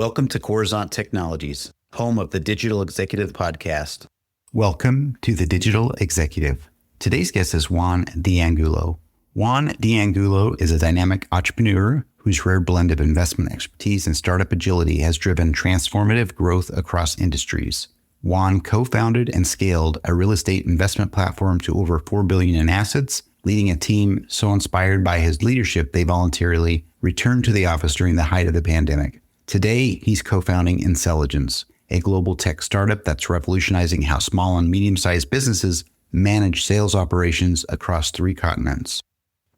Welcome to Coruzant Technologies, home of the Digital Executive Podcast. Welcome to the Digital Executive. Today's guest is Juan DeAngulo. Juan DeAngulo is a dynamic entrepreneur whose rare blend of investment expertise and startup agility has driven transformative growth across industries. Juan co-founded and scaled a real estate investment platform to over $4 billion in assets, leading a team so inspired by his leadership they voluntarily returned to the office during the height of the pandemic. Today, he's co-founding Inselligence, a global tech startup that's revolutionizing how small and medium-sized businesses manage sales operations across 3 continents.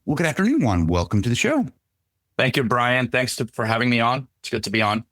Well, good afternoon, Juan. Welcome to the show. Thank you, Brian. Thanks for having me on. It's good to be on.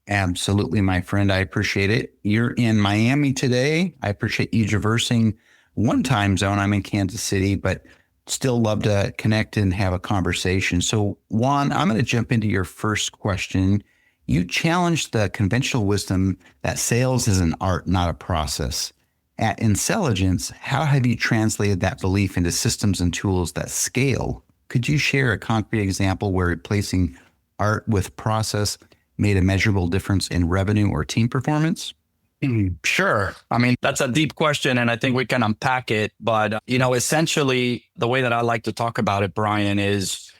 Absolutely, my friend. I appreciate it. You're in Miami today. I appreciate you traversing one time zone. I'm in Kansas City, but still love to connect and have a conversation. So, Juan, I'm going to jump into your first question. You challenged the conventional wisdom that sales is an art, not a process. At Inselligence, how have you translated that belief into systems and tools that scale? Could you share a concrete example where replacing art with process made a measurable difference in revenue or team performance? Sure. I mean, that's a deep question and I think we can unpack it. But, essentially the way that I like to talk about it, Brian, is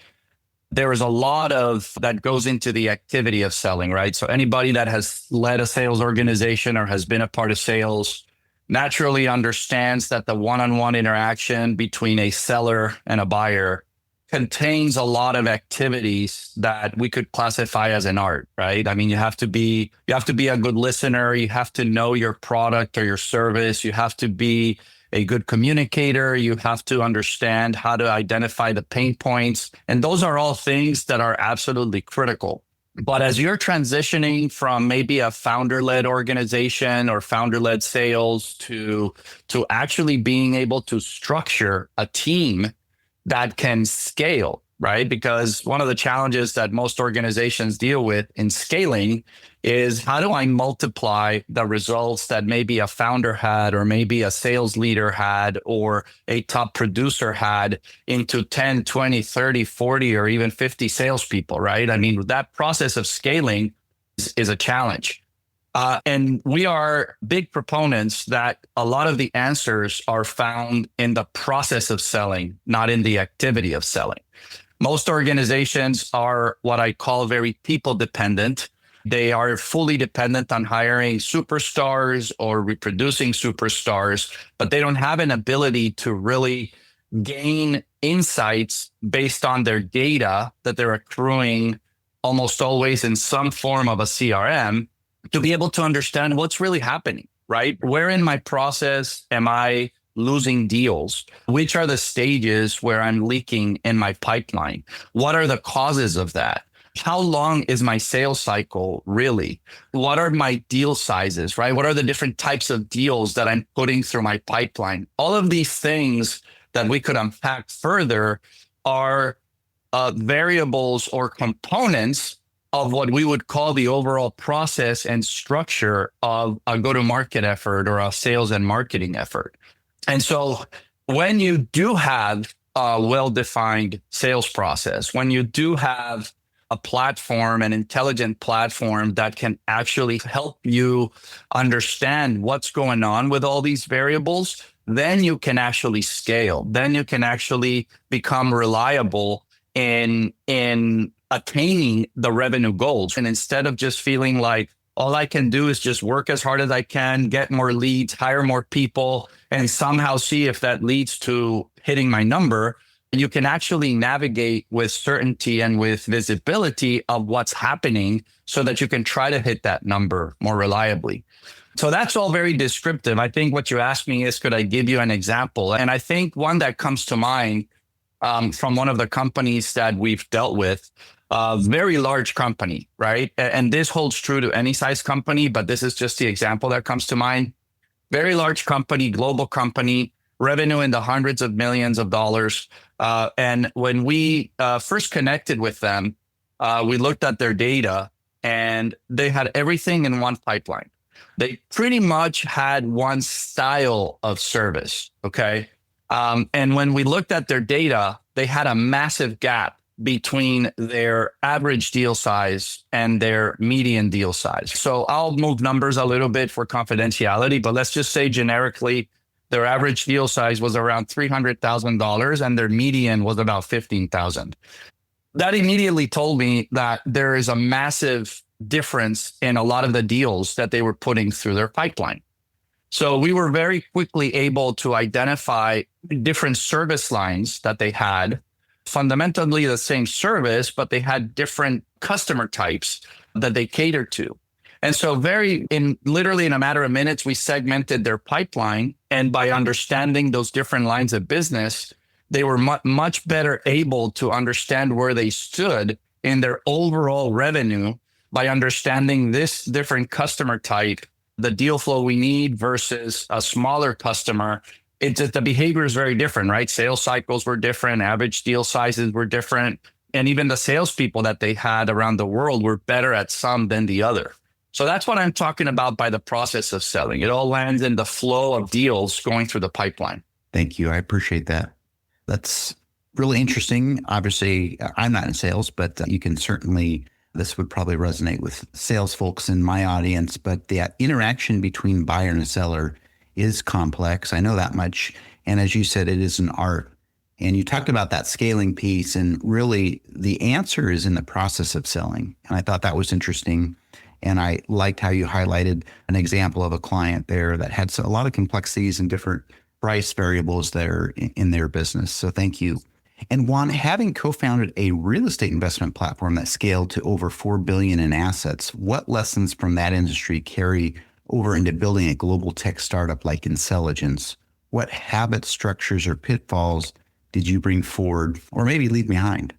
there is a lot of that goes into the activity of selling, right? So anybody that has led a sales organization or has been a part of sales naturally understands that the one-on-one interaction between a seller and a buyer contains a lot of activities that we could classify as an art, right? I mean, you have to be a good listener. You have to know your product or your service. You have to be a good communicator. You have to understand how to identify the pain points. And those are all things that are absolutely critical. But as you're transitioning from maybe a founder-led organization or founder-led sales to actually being able to structure a team that can scale, right? Because one of the challenges that most organizations deal with in scaling is how do I multiply the results that maybe a founder had or maybe a sales leader had or a top producer had into 10, 20, 30, 40, or even 50 salespeople, right? I mean, that process of scaling is a challenge. And we are big proponents that a lot of the answers are found in the process of selling, not in the activity of selling. Most organizations are what I call very people dependent. They are fully dependent on hiring superstars or reproducing superstars, but they don't have an ability to really gain insights based on their data that they're accruing almost always in some form of a CRM to be able to understand what's really happening, right? Where in my process am I losing deals? Which are the stages where I'm leaking in my pipeline? What are the causes of that? How long is my sales cycle really? What are my deal sizes, right? What are the different types of deals that I'm putting through my pipeline? All of these things that we could unpack further are variables or components of what we would call the overall process and structure of a go-to-market effort or a sales and marketing effort. And so when you do have a well-defined sales process, when you do have a platform, an intelligent platform that can actually help you understand what's going on with all these variables, then you can actually scale. Then you can actually become reliable in attaining the revenue goals. And instead of just feeling like all I can do is just work as hard as I can, get more leads, hire more people, and somehow see if that leads to hitting my number, you can actually navigate with certainty and with visibility of what's happening so that you can try to hit that number more reliably. So that's all very descriptive. I think what you asked me is, could I give you an example? And I think one that comes to mind from one of the companies that we've dealt with, a very large company, right? And this holds true to any size company, but this is just the example that comes to mind. Very large company, global company, revenue in the hundreds of millions of dollars. And when we first connected with them, we looked at their data and they had everything in one pipeline. They pretty much had one style of service, okay? And when we looked at their data, they had a massive gap between their average deal size and their median deal size. So I'll move numbers a little bit for confidentiality, but let's just say generically, their average deal size was around $300,000 and their median was about $15,000. That immediately told me that there is a massive difference in a lot of the deals that they were putting through their pipeline. So we were very quickly able to identify different service lines that they had, fundamentally the same service, but they had different customer types that they catered to. And so literally in a matter of minutes, we segmented their pipeline. And by understanding those different lines of business, they were much better able to understand where they stood in their overall revenue by understanding this different customer type, the deal flow we need versus a smaller customer. It's just the behavior is very different, right? Sales cycles were different, average deal sizes were different, and even the salespeople that they had around the world were better at some than the other. So that's what I'm talking about by the process of selling. It all lands in the flow of deals going through the pipeline. Thank you. I appreciate that. That's really interesting. Obviously, I'm not in sales, but you can certainly, this would probably resonate with sales folks in my audience, but the interaction between buyer and seller is complex. I know that much. And as you said, it is an art. And you talked about that scaling piece, and really the answer is in the process of selling. And I thought that was interesting. And I liked how you highlighted an example of a client there that had a lot of complexities and different price variables there in their business. So thank you. And Juan, having co-founded a real estate investment platform that scaled to over $4 billion in assets, what lessons from that industry carry over into building a global tech startup like Inselligence? What habits, structures, or pitfalls did you bring forward or maybe leave behind?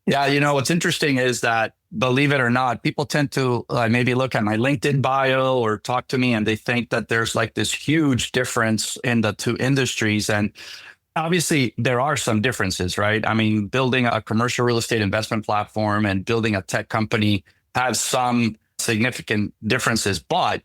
Yeah, what's interesting is that, believe it or not, people tend to maybe look at my LinkedIn bio or talk to me and they think that there's like this huge difference in the two industries. And obviously there are some differences, right? I mean, building a commercial real estate investment platform and building a tech company has some significant differences. But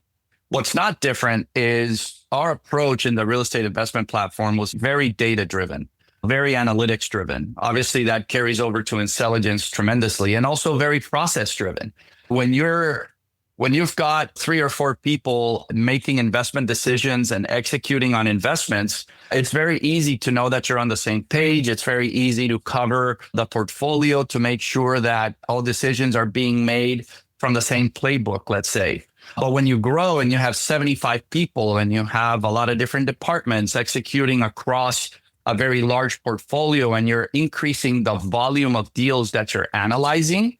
what's not different is our approach in the real estate investment platform was very data driven, very analytics driven. Obviously, that carries over to Inselligence tremendously, and also very process driven. When you've got 3 or 4 people making investment decisions and executing on investments, it's very easy to know that you're on the same page. It's very easy to cover the portfolio to make sure that all decisions are being made from the same playbook, let's say. But when you grow and you have 75 people and you have a lot of different departments executing across a very large portfolio and you're increasing the volume of deals that you're analyzing,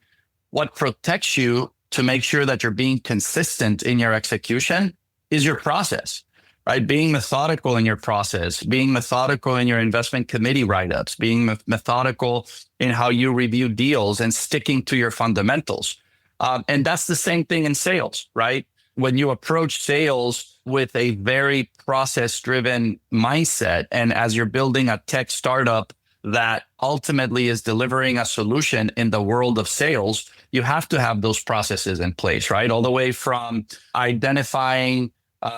what protects you to make sure that you're being consistent in your execution is your process, right? Being methodical in your process, being methodical in your investment committee write-ups, being methodical in how you review deals and sticking to your fundamentals. And that's the same thing in sales, right? When you approach sales with a very process-driven mindset, and as you're building a tech startup that ultimately is delivering a solution in the world of sales, you have to have those processes in place, right? All the way from identifying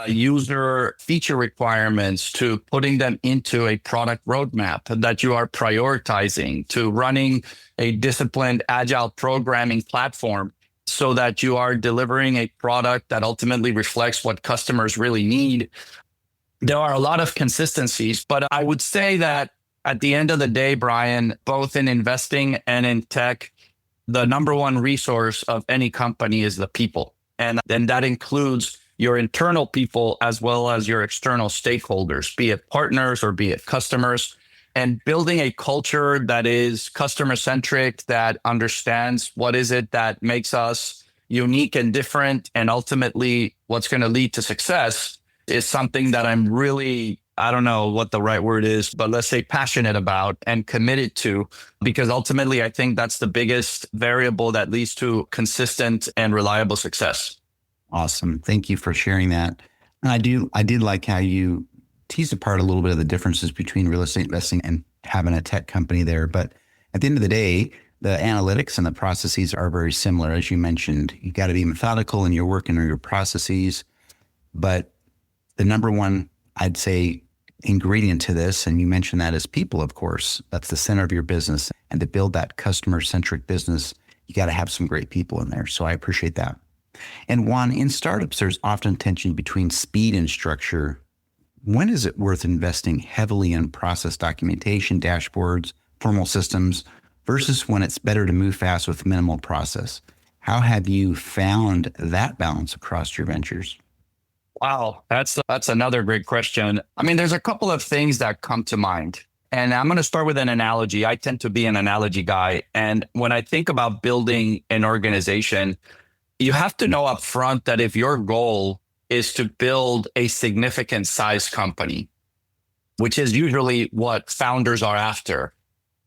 user feature requirements to putting them into a product roadmap that you are prioritizing, to running a disciplined agile programming platform so that you are delivering a product that ultimately reflects what customers really need. There are a lot of consistencies, but I would say that at the end of the day, Brian, both in investing and in tech, the number one resource of any company is the people. And then that includes your internal people as well as your external stakeholders, be it partners or be it customers. And building a culture that is customer centric, that understands what is it that makes us unique and different, and ultimately what's going to lead to success is something that I'm really, I don't know what the right word is, but let's say passionate about and committed to, because ultimately I think that's the biggest variable that leads to consistent and reliable success. Awesome. Thank you for sharing that. And I did like how you teased apart a little bit of the differences between real estate investing and having a tech company there. But at the end of the day, the analytics and the processes are very similar. As you mentioned, you got to be methodical and you're working on your processes. But the number one, I'd say, ingredient to this, and you mentioned that, is people, of course. That's the center of your business. And to build that customer-centric business, you got to have some great people in there. So I appreciate that. And Juan, in startups, there's often tension between speed and structure. When is it worth investing heavily in process documentation, dashboards, formal systems, versus when it's better to move fast with minimal process? How have you found that balance across your ventures? Wow, that's another great question. I mean, there's a couple of things that come to mind. And I'm going to start with an analogy. I tend to be an analogy guy. And when I think about building an organization, you have to know up front that if your goal is to build a significant size company, which is usually what founders are after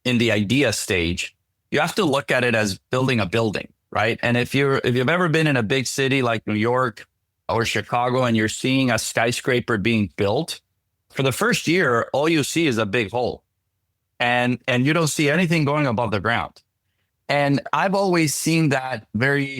in the idea stage, you have to look at it as building a building, right? And if you've ever been in a big city like New York or Chicago and you're seeing a skyscraper being built, for the first year, all you see is a big hole and you don't see anything going above the ground. And I've always seen that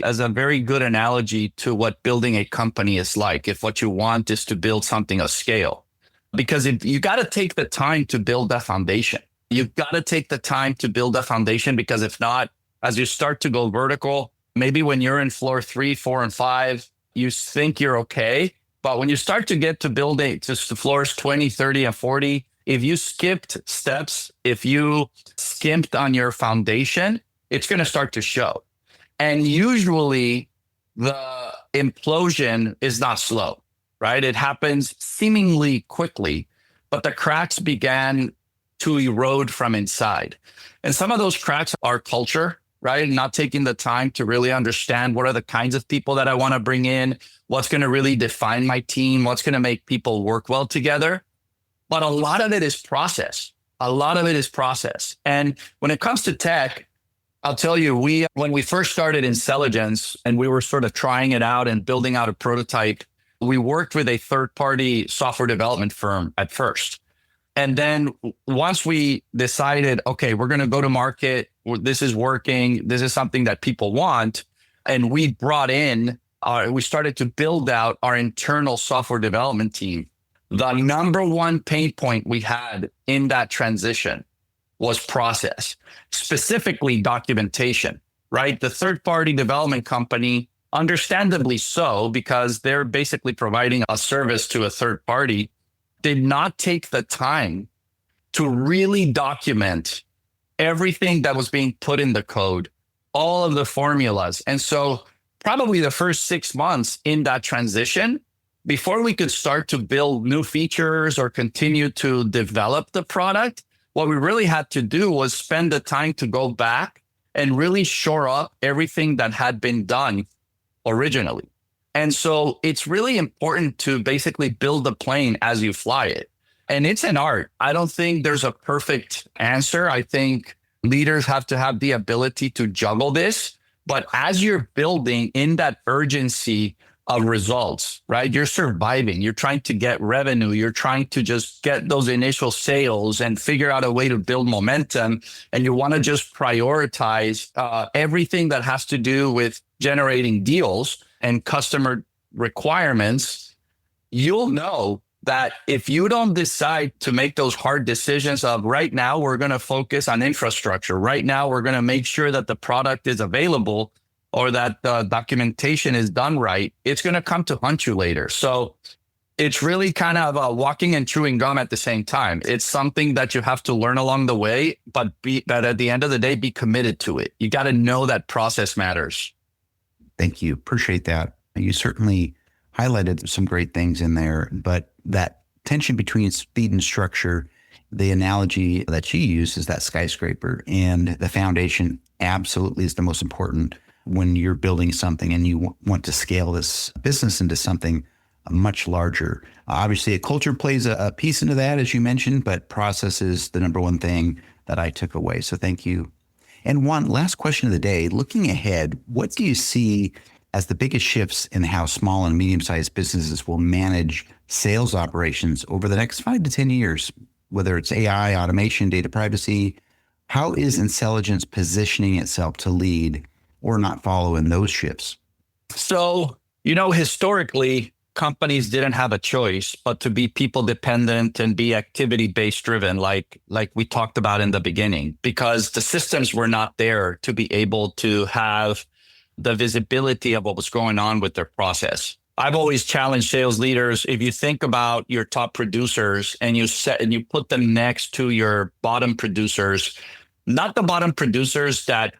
as a very good analogy to what building a company is like, if what you want is to build something of scale. Because you got to take the time to build that foundation. You've got to take the time to build that foundation, because if not, as you start to go vertical, maybe when you're in floor 3, 4, and 5, you think you're okay. But when you start to get to building to floors 20, 30, and 40, if you skipped steps, if you skimped on your foundation, it's going to start to show. And usually the implosion is not slow, right? It happens seemingly quickly, but the cracks began to erode from inside. And some of those cracks are culture, right? Not taking the time to really understand what are the kinds of people that I want to bring in, what's going to really define my team, what's going to make people work well together. But a lot of it is process. And when it comes to tech, I'll tell you, when we first started Inselligence and we were sort of trying it out and building out a prototype, we worked with a third-party software development firm at first. And then once we decided, okay, we're going to go to market, this is working, this is something that people want, and we started to build out our internal software development team. The number one pain point we had in that transition was process, specifically documentation, right? The third-party development company, understandably so, because they're basically providing a service to a third party, did not take the time to really document everything that was being put in the code, all of the formulas. And so probably the first 6 months in that transition, before we could start to build new features or continue to develop the product, what we really had to do was spend the time to go back and really shore up everything that had been done originally. And so it's really important to basically build the plane as you fly it. And it's an art. I don't think there's a perfect answer. I think leaders have to have the ability to juggle this. But as you're building in that urgency of results, right? You're surviving. You're trying to get revenue. You're trying to just get those initial sales and figure out a way to build momentum. And you want to just prioritize everything that has to do with generating deals and customer requirements. You'll know that if you don't decide to make those hard decisions of right now, we're going to focus on infrastructure. Right now, we're going to make sure that the product is available or that the documentation is done right, it's going to come to haunt you later. So it's really kind of walking and chewing gum at the same time. It's something that you have to learn along the way, but at the end of the day, be committed to it. You got to know that process matters. Thank you. Appreciate that. You certainly highlighted some great things in there, but that tension between speed and structure, the analogy that you use is that skyscraper, and the foundation absolutely is the most important when you're building something and you want to scale this business into something much larger. Obviously, a culture plays a piece into that, as you mentioned, but process is the number one thing that I took away. So thank you. And one last question of the day, looking ahead, what do you see as the biggest shifts in how small and medium-sized businesses will manage sales operations over the next 5 to 10 years, whether it's AI, automation, data privacy? How is Inselligence positioning itself to lead or not follow in those shifts? So, historically, companies didn't have a choice but to be people dependent and be activity based driven, like we talked about in the beginning, because the systems were not there to be able to have the visibility of what was going on with their process. I've always challenged sales leaders. If you think about your top producers and you put them next to your bottom producers, not the bottom producers that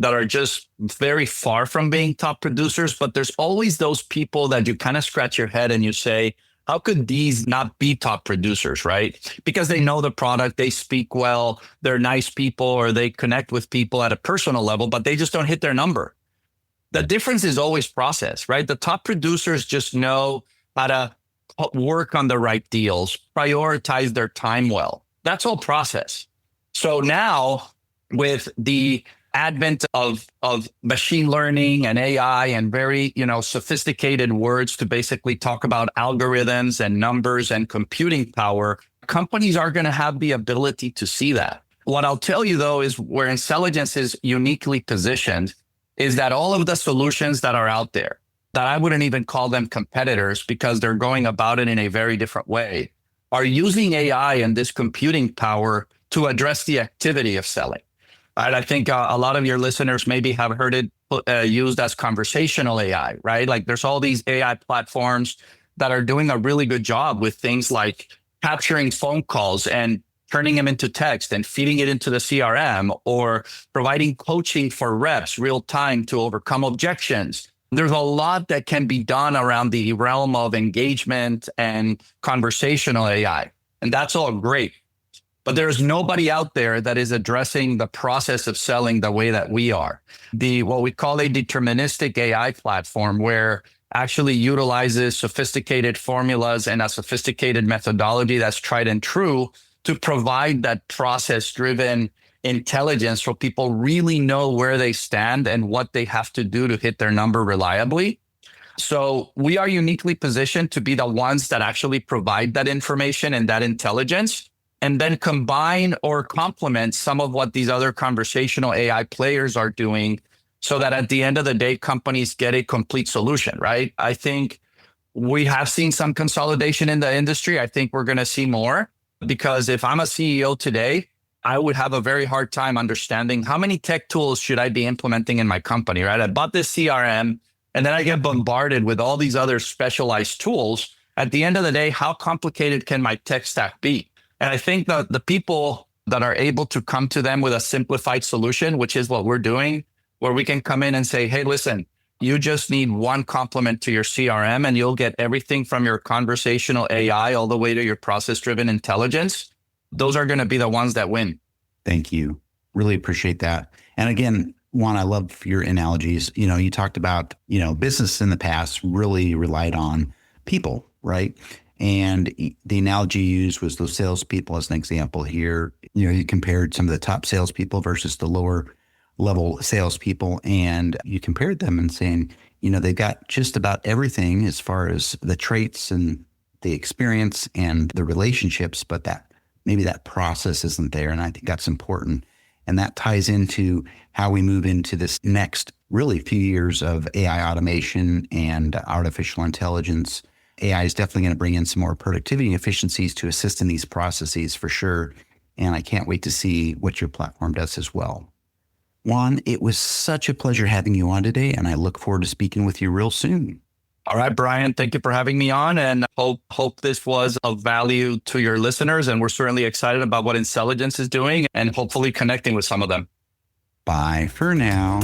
are just very far from being top producers, but there's always those people that you kind of scratch your head and you say, how could these not be top producers, right? Because they know the product, they speak well, they're nice people, or they connect with people at a personal level, but they just don't hit their number. The difference is always process, right? The top producers just know how to work on the right deals, prioritize their time well. That's all process. So now with the advent of machine learning and AI and very, sophisticated words to basically talk about algorithms and numbers and computing power, companies are going to have the ability to see that. What I'll tell you, though, is where Inselligence is uniquely positioned is that all of the solutions that are out there, that I wouldn't even call them competitors because they're going about it in a very different way, are using AI and this computing power to address the activity of selling. Right? I think a lot of your listeners maybe have heard it used as conversational AI, right? Like there's all these AI platforms that are doing a really good job with things like capturing phone calls and turning them into text and feeding it into the CRM, or providing coaching for reps real time to overcome objections. There's a lot that can be done around the realm of engagement and conversational AI. And that's all great. But there's nobody out there that is addressing the process of selling the way that we are. What we call a deterministic AI platform, where actually utilizes sophisticated formulas and a sophisticated methodology that's tried and true to provide that process-driven intelligence so people really know where they stand and what they have to do to hit their number reliably. So we are uniquely positioned to be the ones that actually provide that information and that intelligence, and then combine or complement some of what these other conversational AI players are doing, so that at the end of the day, companies get a complete solution, right? I think we have seen some consolidation in the industry. I think we're going to see more, because if I'm a CEO today, I would have a very hard time understanding how many tech tools should I be implementing in my company, right? I bought this CRM and then I get bombarded with all these other specialized tools. At the end of the day, how complicated can my tech stack be? And I think that the people that are able to come to them with a simplified solution, which is what we're doing, where we can come in and say, hey, listen, you just need one complement to your CRM and you'll get everything from your conversational AI all the way to your process-driven intelligence. Those are going to be the ones that win. Thank you. Really appreciate that. And again, Juan, I love your analogies. You talked about, business in the past really relied on people, right? And the analogy you used was those salespeople as an example here. You compared some of the top salespeople versus the lower level salespeople, and you compared them and saying, they've got just about everything as far as the traits and the experience and the relationships, but maybe that process isn't there. And I think that's important. And that ties into how we move into this next really few years of AI automation and artificial intelligence. AI is definitely going to bring in some more productivity and efficiencies to assist in these processes for sure. And I can't wait to see what your platform does as well. Juan, it was such a pleasure having you on today, and I look forward to speaking with you real soon. All right, Brian, thank you for having me on, and hope this was of value to your listeners. And we're certainly excited about what Inselligence is doing and hopefully connecting with some of them. Bye for now.